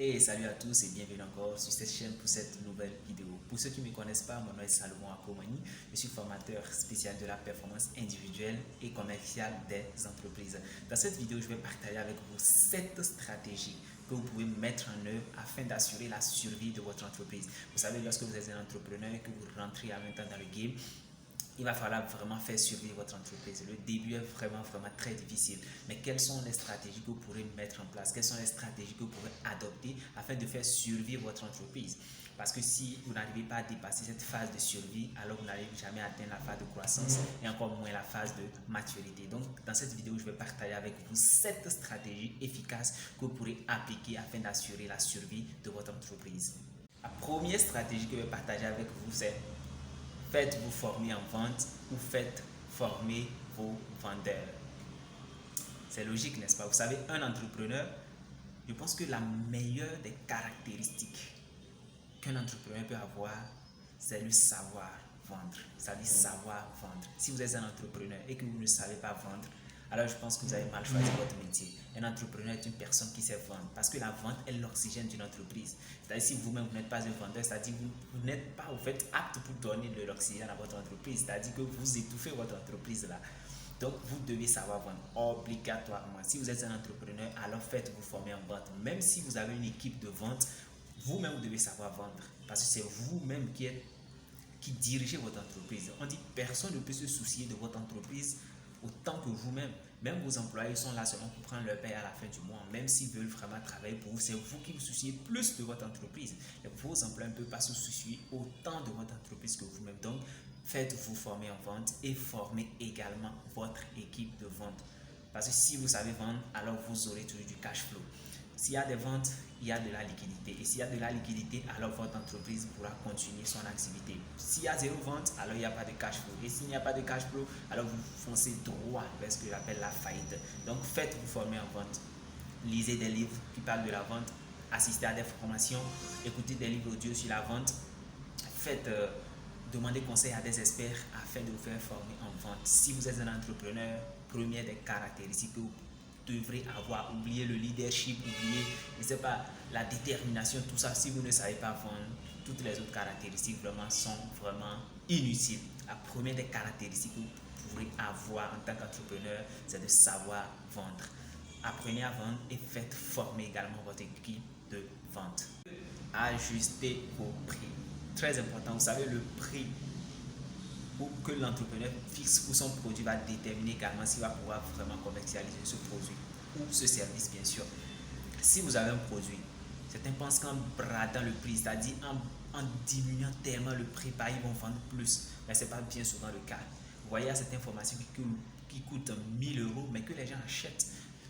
Et salut à tous et bienvenue encore sur cette chaîne pour cette nouvelle vidéo. Pour ceux qui ne me connaissent pas, mon nom est Salomon Akomani. Je suis formateur spécial de la performance individuelle et commerciale des entreprises. Dans cette vidéo, je vais partager avec vous 7 stratégies que vous pouvez mettre en œuvre afin d'assurer la survie de votre entreprise. Vous savez, lorsque vous êtes un entrepreneur et que vous rentrez en même temps dans le game, il va falloir vraiment faire survivre votre entreprise. Le début est vraiment très difficile. Mais quelles sont les stratégies que vous pourrez mettre en place? Quelles sont les stratégies que vous pourrez adopter afin de faire survivre votre entreprise? Parce que si vous n'arrivez pas à dépasser cette phase de survie, alors vous n'allez jamais atteindre la phase de croissance et encore moins la phase de maturité. Donc, dans cette vidéo, je vais partager avec vous 7 stratégies efficaces que vous pourrez appliquer afin d'assurer la survie de votre entreprise. La première stratégie que je vais partager avec vous, c'est faites-vous former en vente ou faites former vos vendeurs. C'est logique, n'est-ce pas? Vous savez, un entrepreneur, je pense que la meilleure des caractéristiques qu'un entrepreneur peut avoir, c'est le savoir vendre. C'est-à-dire savoir vendre. Si vous êtes un entrepreneur et que vous ne savez pas vendre, alors je pense que vous avez mal choisi votre métier. Un entrepreneur est une personne qui sait vendre parce que la vente est l'oxygène d'une entreprise. C'est-à-dire si vous-même vous n'êtes pas un vendeur, c'est-à-dire vous n'êtes pas au fait apte pour donner de l'oxygène à votre entreprise. C'est-à-dire que vous étouffez votre entreprise là. Donc vous devez savoir vendre obligatoirement. Si vous êtes un entrepreneur, alors faites-vous former en vente. Même si vous avez une équipe de vente, vous-même vous devez savoir vendre parce que c'est vous-même qui dirigez votre entreprise. On dit personne ne peut se soucier de votre entreprise autant que vous-même. Même vos employés sont là seulement pour prendre leur paie à la fin du mois. Même s'ils veulent vraiment travailler pour vous, c'est vous qui vous souciez plus de votre entreprise. Et vos employés ne peuvent pas se soucier autant de votre entreprise que vous-même. Donc, faites-vous former en vente et formez également votre équipe de vente. Parce que si vous savez vendre, alors vous aurez toujours du cash flow. S'il y a des ventes, il y a de la liquidité. Et s'il y a de la liquidité, alors votre entreprise pourra continuer son activité. S'il y a zéro vente, alors il n'y a pas de cash flow. Et s'il n'y a pas de cash flow, alors vous foncez droit vers ce que j'appelle la faillite. Donc faites-vous former en vente. Lisez des livres qui parlent de la vente. Assistez à des formations. Écoutez des livres audio sur la vente. Demandez conseil à des experts afin de vous faire former en vente. Si vous êtes un entrepreneur, première des caractéristiques que vous devrez avoir, oubliez le leadership, oubliez, je ne sais pas, la détermination, tout ça. Si vous ne savez pas vendre, toutes les autres caractéristiques vraiment sont vraiment inutiles. La première des caractéristiques que vous pourrez avoir en tant qu'entrepreneur, c'est de savoir vendre. Apprenez à vendre et faites former également votre équipe de vente. Ajustez vos prix. Très important, vous savez, le prix que l'entrepreneur fixe pour son produit va déterminer également s'il va pouvoir vraiment commercialiser ce produit ou ce service, bien sûr. Si vous avez un produit, certains pensent qu'en bradant le prix, c'est-à-dire en diminuant tellement le prix, ils vont vendre plus, mais ce n'est pas bien souvent le cas. Vous voyez, il y a cette information qui coûte 1000 euros, mais que les gens achètent.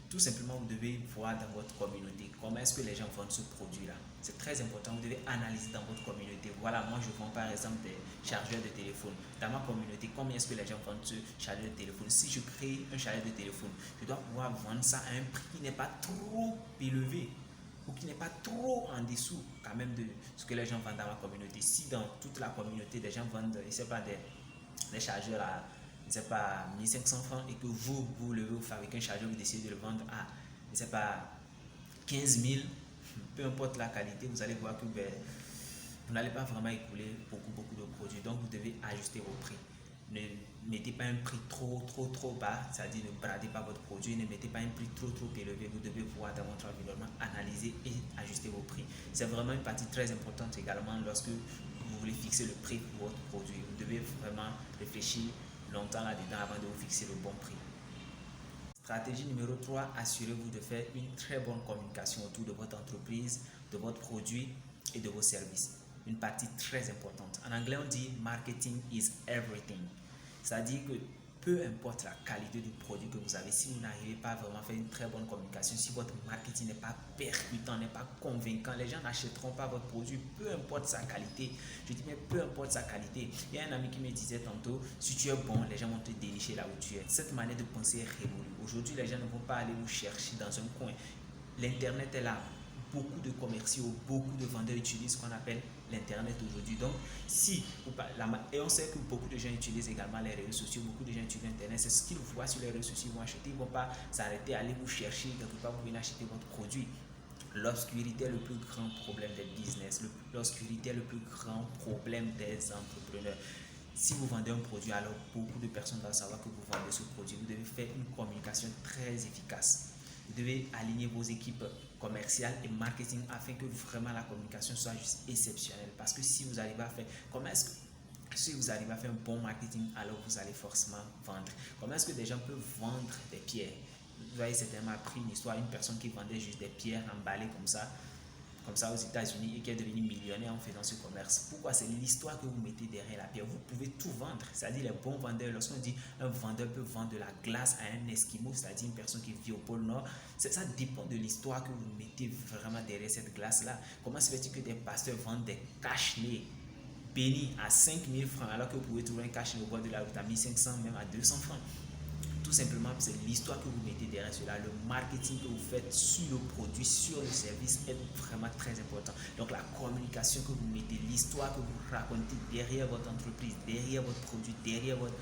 Tout simplement, vous devez voir dans votre communauté comment est-ce que les gens vendent ce produit-là. C'est très important, vous devez analyser dans votre communauté. Voilà, moi je vends par exemple des chargeurs de téléphone. Dans ma communauté, combien est-ce que les gens vendent ce chargeur de téléphone? Si je crée un chargeur de téléphone, je dois pouvoir vendre ça à un prix qui n'est pas trop élevé ou qui n'est pas trop en dessous quand même de ce que les gens vendent dans ma communauté. Si dans toute la communauté, des gens vendent, je ne sais pas, des chargeurs à, je ne sais pas, 1500 francs et que vous fabriquez un chargeur, vous décidez de le vendre à, je ne sais pas, 15 000, peu importe la qualité, vous allez voir que vous n'allez pas vraiment écouler beaucoup de produits. Donc, vous devez ajuster vos prix. Ne mettez pas un prix trop bas, c'est-à-dire ne bradez pas votre produit, ne mettez pas un prix trop élevé. Vous devez voir dans votre environnement, analyser et ajuster vos prix. C'est vraiment une partie très importante également lorsque vous voulez fixer le prix pour votre produit. Vous devez vraiment réfléchir longtemps là-dedans avant de vous fixer le bon prix. Stratégie numéro 3, assurez-vous de faire une très bonne communication autour de votre entreprise, de votre produit et de vos services. Une partie très importante. En anglais, on dit marketing is everything. C'est-à-dire que peu importe la qualité du produit que vous avez, si vous n'arrivez pas à vraiment faire une très bonne communication, si votre marketing n'est pas percutant, n'est pas convaincant, les gens n'achèteront pas votre produit, peu importe sa qualité. Je dis mais peu importe sa qualité. Il y a un ami qui me disait tantôt, si tu es bon, les gens vont te dénicher là où tu es. Cette manière de penser est révolue. Aujourd'hui, les gens ne vont pas aller vous chercher dans un coin. L'internet est là. Beaucoup de commerciaux, beaucoup de vendeurs utilisent ce qu'on appelle l'internet aujourd'hui. Donc, et on sait que beaucoup de gens utilisent également les réseaux sociaux, beaucoup de gens utilisent l'internet, c'est ce qu'ils voient sur les réseaux sociaux, ils vont acheter, ils ne vont pas s'arrêter à aller vous chercher quelque part pour venir acheter votre produit. L'obscurité est le plus grand problème des business. L'obscurité est le plus grand problème des entrepreneurs. Si vous vendez un produit, alors beaucoup de personnes doivent savoir que vous vendez ce produit. Vous devez faire une communication très efficace. Vous devez aligner vos équipes commerciales et marketing afin que vraiment la communication soit juste exceptionnelle. Parce que si vous arrivez à faire, si vous arrivez à faire un bon marketing, alors vous allez forcément vendre. Comment est-ce que des gens peuvent vendre des pierres? Vous avez certainement appris une histoire, une personne qui vendait juste des pierres emballées comme ça aux États-Unis et qui est devenue millionnaire en faisant ce commerce. Pourquoi? C'est l'histoire que vous mettez derrière la pierre. Vous pouvez tout vendre. C'est-à-dire les bons vendeurs, lorsqu'on dit un vendeur peut vendre de la glace à un Esquimau, c'est-à-dire une personne qui vit au pôle Nord, ça dépend de l'histoire que vous mettez vraiment derrière cette glace-là. Comment se fait-il que des pasteurs vendent des cache-nez bénis à 5000 francs alors que vous pouvez trouver un cache-nez au bord de la route à 1500, même à 200 francs? Tout simplement, c'est l'histoire que vous mettez derrière cela, le marketing que vous faites sur le produit, sur le service est vraiment très important. Donc la communication que vous mettez, l'histoire que vous racontez derrière votre entreprise, derrière votre produit, derrière votre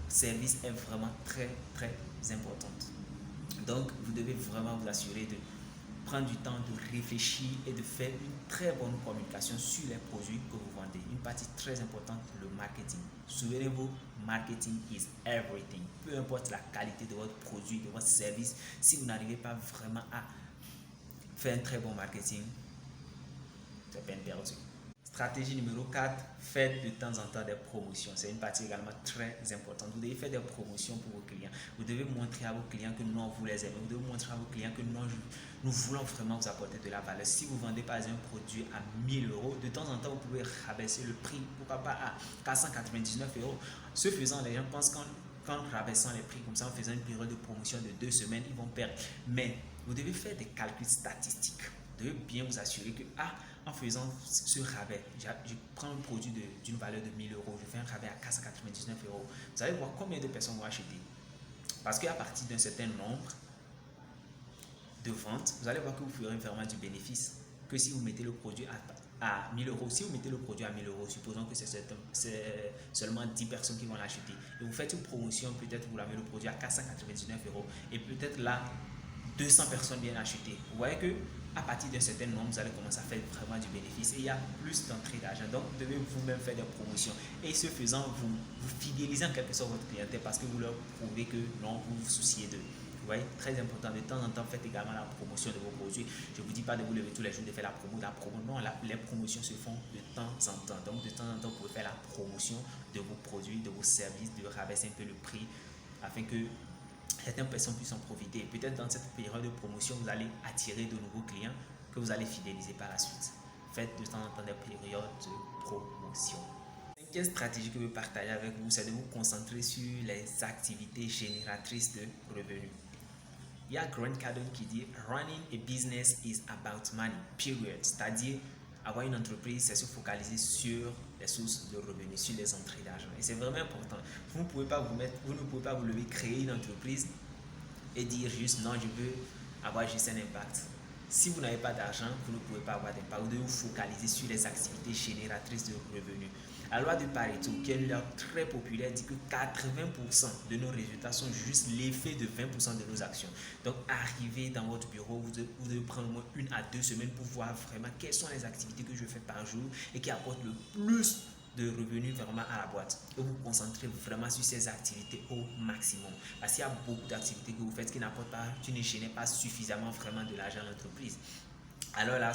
service est vraiment très très importante. Donc vous devez vraiment vous assurer de prendre du temps de réfléchir et de faire une très bonne communication sur les produits que vous vendez. Une partie très importante, le marketing. Souvenez-vous, marketing is everything. Peu importe la qualité de votre produit, de votre service, si vous n'arrivez pas vraiment à faire un très bon marketing, c'est peine perdue. Stratégie numéro 4, faites de temps en temps des promotions. C'est une partie également très importante. Vous devez faire des promotions pour vos clients. Vous devez montrer à vos clients que non, vous les aimez. Vous devez montrer à vos clients que non, nous voulons vraiment vous apporter de la valeur. Si vous vendez par exemple un produit à 1000 euros, de temps en temps, vous pouvez rabaisser le prix, pourquoi pas à 499 euros. Ce faisant, les gens pensent qu'en rabaissant les prix comme ça, en faisant une période de promotion de 2 semaines, ils vont perdre. Mais vous devez faire des calculs statistiques. Vous devez bien vous assurer que en faisant ce rabais, je prends un produit d'une valeur de 1000 euros, je fais un rabais à 499 euros. Vous allez voir combien de personnes vont acheter. Parce qu'à partir d'un certain nombre de ventes, vous allez voir que vous ferez vraiment du bénéfice que si vous mettez le produit à 1000 euros. Si vous mettez le produit à 1000 euros, supposons que c'est seulement 10 personnes qui vont l'acheter. Et vous faites une promotion, peut-être vous l'avez le produit à 499 euros. Et peut-être là, 200 personnes viennent acheter. Vous voyez que à partir d'un certain nombre, vous allez commencer à faire vraiment du bénéfice et il y a plus d'entrée d'argent. Donc, vous devez vous-même faire des promotions. Et ce faisant, vous fidélisez en quelque sorte votre clientèle parce que vous leur prouvez que non, vous vous souciez d'eux. Vous voyez, très important. De temps en temps, faites également la promotion de vos produits. Je ne vous dis pas de vous lever tous les jours de faire la promo. Non, les promotions se font de temps en temps. Donc, de temps en temps, vous pouvez faire la promotion de vos produits, de vos services, de rabaisser un peu le prix afin que certaines personnes puissent en profiter. Peut-être dans cette période de promotion, vous allez attirer de nouveaux clients que vous allez fidéliser par la suite. Faites de temps en temps des périodes de promotion. Cinquième stratégie que je veux partager avec vous, c'est de vous concentrer sur les activités génératrices de revenus. Il y a Grant Cardone qui dit running a business is about money, period. C'est-à-dire avoir une entreprise, c'est se focaliser sur les sources de revenus, sur les entrées d'argent. Et c'est vraiment important. Vous ne pouvez pas vous lever, créer une entreprise et dire juste non, je veux avoir juste un impact. Si vous n'avez pas d'argent, vous ne pouvez pas avoir d'impact. Vous devez vous focaliser sur les activités génératrices de revenus. La loi de Pareto, qui est une loi très populaire, dit que 80% de nos résultats sont juste l'effet de 20% de nos actions. Donc, arrivez dans votre bureau, vous devez prendre au moins 1 à 2 semaines pour voir vraiment quelles sont les activités que je fais par jour et qui apportent le plus de revenus vraiment à la boîte. Et vous vous concentrez vraiment sur ces activités au maximum. Parce qu'il y a beaucoup d'activités que vous faites qui n'apportent pas, qui ne génèrent pas suffisamment vraiment de l'argent à l'entreprise. Alors là,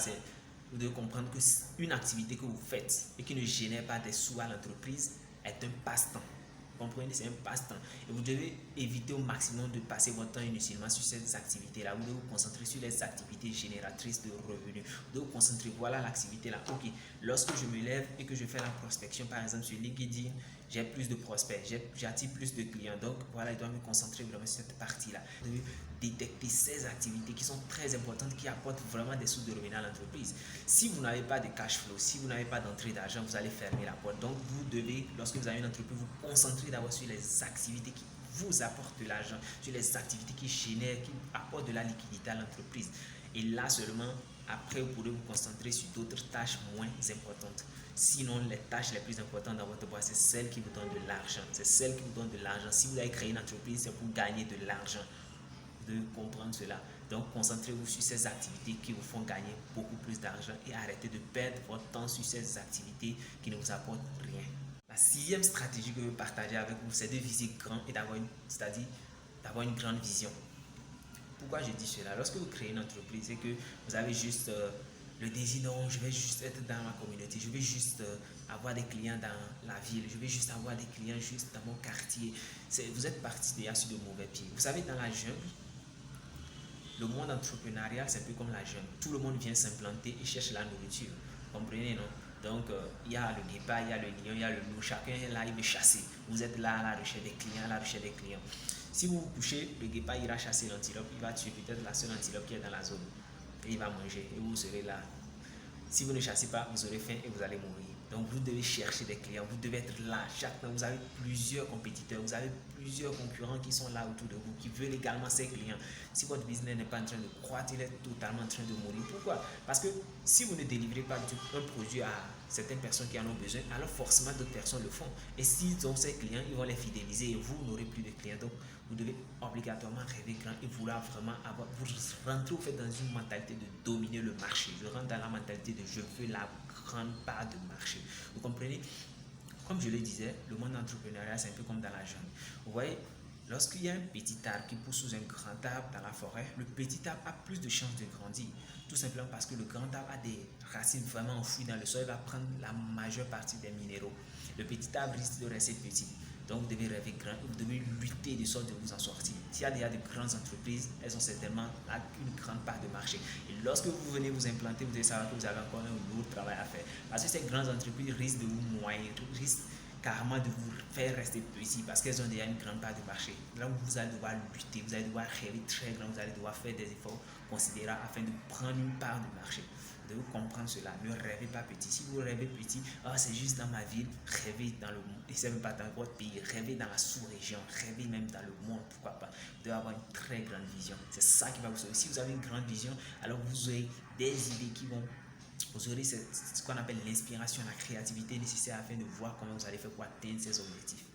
vous devez comprendre qu'une activité que vous faites et qui ne génère pas des sous à l'entreprise est un passe-temps. Vous comprenez, c'est un passe-temps. Et vous devez éviter au maximum de passer votre temps inutilement sur ces activités-là. Vous devez vous concentrer sur les activités génératrices de revenus. Vous devez vous concentrer, voilà l'activité-là. Ok, lorsque je me lève et que je fais la prospection, par exemple sur LinkedIn, j'ai plus de prospects, j'attire plus de clients. Donc voilà, je dois me concentrer vraiment sur cette partie-là. Vous devez détecter ces activités qui sont très importantes, qui apportent vraiment des sources de revenus à l'entreprise. Si vous n'avez pas de cash flow, si vous n'avez pas d'entrée d'argent, vous allez fermer la porte. Donc vous devez, lorsque vous avez une entreprise, vous concentrer d'abord sur les activités qui vous apportent de l'argent, sur les activités qui génèrent, qui apportent de la liquidité à l'entreprise. Et là seulement, après, vous pourrez vous concentrer sur d'autres tâches moins importantes. Sinon, les tâches les plus importantes dans votre boîte, c'est celles qui vous donnent de l'argent. C'est celles qui vous donnent de l'argent. Si vous avez créé une entreprise, c'est pour gagner de l'argent. Vous devez comprendre cela. Donc, concentrez-vous sur ces activités qui vous font gagner beaucoup plus d'argent et arrêtez de perdre votre temps sur ces activités qui ne vous apportent rien. La sixième stratégie que je veux partager avec vous, c'est de viser grand et c'est-à-dire d'avoir une grande vision. Pourquoi je dis cela? Lorsque vous créez une entreprise et que vous avez juste le désir, non, je vais juste être dans ma communauté, je vais juste avoir des clients dans la ville, je vais juste avoir des clients juste dans mon quartier. Vous êtes parti déjà sur de mauvais pieds. Vous savez, dans la jungle, le monde entrepreneurial, c'est un peu comme la jungle. Tout le monde vient s'implanter et cherche la nourriture. Vous comprenez, non? Donc, il y a le guépard, il y a le lion, il y a le loup. Chacun est là, il veut chasser. Vous êtes là à la recherche des clients, à la recherche des clients. Si vous vous couchez, le guépard ira chasser l'antilope. Il va tuer peut-être la seule antilope qui est dans la zone. Et il va manger. Et vous serez là. Si vous ne chassez pas, vous aurez faim et vous allez mourir. Donc vous devez chercher des clients, vous devez être là. Chaque fois, vous avez plusieurs compétiteurs, vous avez plusieurs concurrents qui sont là autour de vous, qui veulent également ces clients. Si votre business n'est pas en train de croître, il est totalement en train de mourir. Pourquoi? Parce que si vous ne délivrez pas un produit à certaines personnes qui en ont besoin, alors forcément d'autres personnes le font. Et s'ils ont ces clients, ils vont les fidéliser et vous n'aurez plus de clients. Donc vous devez obligatoirement rêver grand et vouloir vraiment avoir, vous rentrez au fait dans une mentalité de dominer le marché. Je rentre dans la mentalité de je veux la grande part de marché. Vous comprenez? Comme je le disais, le monde entrepreneurial, c'est un peu comme dans la jungle. Vous voyez, lorsqu'il y a un petit arbre qui pousse sous un grand arbre dans la forêt, le petit arbre a plus de chances de grandir. Tout simplement parce que le grand arbre a des racines vraiment enfouies dans le sol, il va prendre la majeure partie des minéraux. Le petit arbre risque de rester petit. Donc vous devez rêver grand, vous devez lutter de sorte de vous en sortir. S'il y a déjà de grandes entreprises, elles ont certainement une grande part de marché. Et lorsque vous venez vous implanter, vous devez savoir que vous avez encore un lourd travail à faire. Parce que ces grandes entreprises risquent de vous noyer, risquent carrément de vous faire rester petit parce qu'elles ont déjà une grande part de marché. Là où vous allez devoir lutter, vous allez devoir rêver très grand, vous allez devoir faire des efforts considérables afin de prendre une part de marché. Vous devez comprendre cela. Ne rêvez pas petit. Si vous rêvez petit, c'est juste dans ma ville, rêvez dans le monde. Et c'est même pas dans votre pays, rêvez dans la sous-région, rêvez même dans le monde, pourquoi pas. Vous devez avoir une très grande vision. C'est ça qui va vous sauver. Si vous avez une grande vision, alors vous aurez des idées qui vont. Vous aurez ce qu'on appelle l'inspiration, la créativité nécessaire afin de voir comment vous allez faire pour atteindre ces objectifs.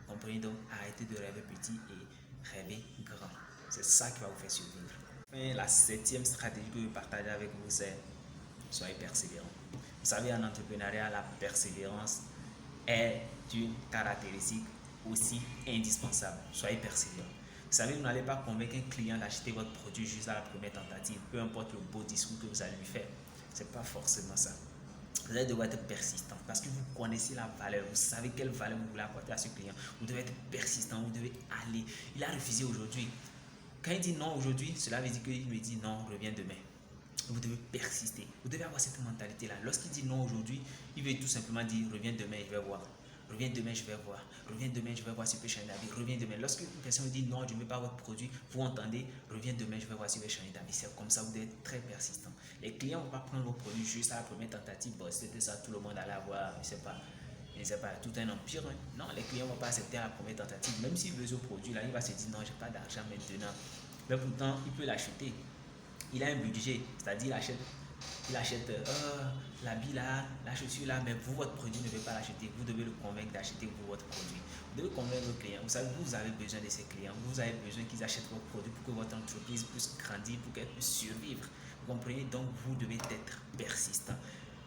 Comprenez donc, arrêtez de rêver petit et rêvez grand. C'est ça qui va vous faire survivre. Et la septième stratégie que je vais partager avec vous, c'est soyez persévérant. Vous savez, en entrepreneuriat, la persévérance est une caractéristique aussi indispensable. Soyez persévérant. Vous savez, vous n'allez pas convaincre un client d'acheter votre produit juste à la première tentative, peu importe le beau discours que vous allez lui faire. Ce n'est pas forcément ça. Vous allez devoir être persistant parce que vous connaissez la valeur, vous savez quelle valeur vous voulez apporter à ce client. Vous devez être persistant, vous devez aller. Il a refusé aujourd'hui. Quand il dit non aujourd'hui, cela veut dire qu'il me dit non, reviens demain. Vous devez persister. Vous devez avoir cette mentalité-là. Lorsqu'il dit non aujourd'hui, il veut tout simplement dire reviens demain, je vais voir. Reviens demain, je vais voir. Reviens demain, je vais voir si je peux changer d'avis. Reviens demain. Lorsque une personne dit non, je ne veux pas votre produit, vous entendez, reviens demain, je vais voir si je vais changer d'avis. C'est comme ça, vous devez être très persistant. Les clients ne vont pas prendre vos produits juste à la première tentative. Bon, c'était ça, tout le monde allait avoir, je ne sais pas, tout un empire. Hein. Non, les clients ne vont pas accepter à la première tentative. Même s'il veut ce produit-là, il va se dire non, je n'ai pas d'argent maintenant. Mais pourtant, il peut l'acheter. Il a un budget, c'est-à-dire il achète l'habit là, la chaussure là, mais vous, votre produit ne veut pas l'acheter. Vous devez le convaincre d'acheter vous, votre produit. Vous devez convaincre vos clients. Vous savez, vous avez besoin de ces clients. Vous avez besoin qu'ils achètent votre produit pour que votre entreprise puisse grandir, pour qu'elle puisse survivre. Vous comprenez? Donc, vous devez être persistant.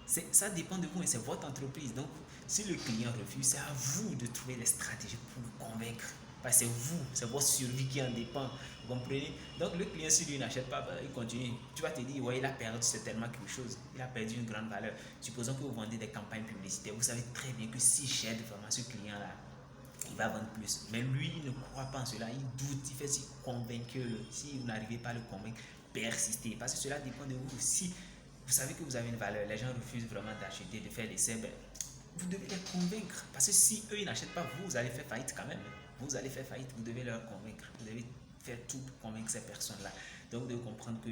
Ça dépend de vous et c'est votre entreprise. Donc, si le client refuse, c'est à vous de trouver les stratégies pour le convaincre. Parce que c'est vous, c'est votre survie qui en dépend. Vous comprenez? Donc le client, si lui n'achète pas, il continue. Tu vas te dire, ouais, il a perdu certainement quelque chose. Il a perdu une grande valeur. Supposons que vous vendez des campagnes publicitaires. Vous savez très bien que si j'aide vraiment ce client-là, il va vendre plus. Mais lui, il ne croit pas en cela. Il doute, il fait si convaincre-le. Si vous n'arrivez pas à le convaincre, persistez. Parce que cela dépend de vous. Si vous savez que vous avez une valeur, les gens refusent vraiment d'acheter, de faire l'essai, vous devez les convaincre. Parce que si eux, ils n'achètent pas, vous allez faire faillite quand même. Vous allez faire faillite, vous devez leur convaincre. Vous devez faire tout pour convaincre ces personnes-là. Donc, de comprendre que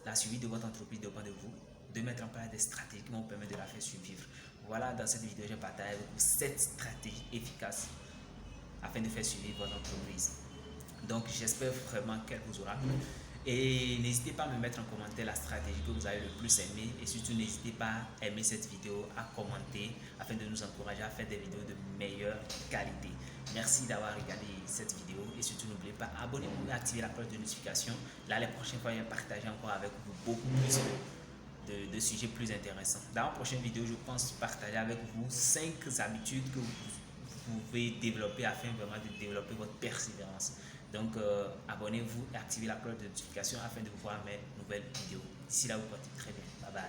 la survie de votre entreprise dépend de vous, de mettre en place des stratégies qui vont vous permettre de la faire survivre. Voilà, dans cette vidéo, j'ai partagé avec vous 7 stratégies efficaces afin de faire survivre votre entreprise. Donc, j'espère vraiment qu'elle vous aura plu. Et n'hésitez pas à me mettre en commentaire la stratégie que vous avez le plus aimé. Et surtout, n'hésitez pas à aimer cette vidéo, à commenter, afin de nous encourager à faire des vidéos de meilleure qualité. Merci d'avoir regardé cette vidéo. Et surtout, n'oubliez pas, abonnez-vous et activez la cloche de notification. Là, les prochaines fois, je vais partager encore avec vous beaucoup plus de sujets plus intéressants. Dans la prochaine vidéo, je pense partager avec vous 5 habitudes que vous pouvez développer afin vraiment de développer votre persévérance. Donc, abonnez-vous et activez la cloche de notification afin de voir mes nouvelles vidéos. D'ici là, vous portez très bien. Bye bye.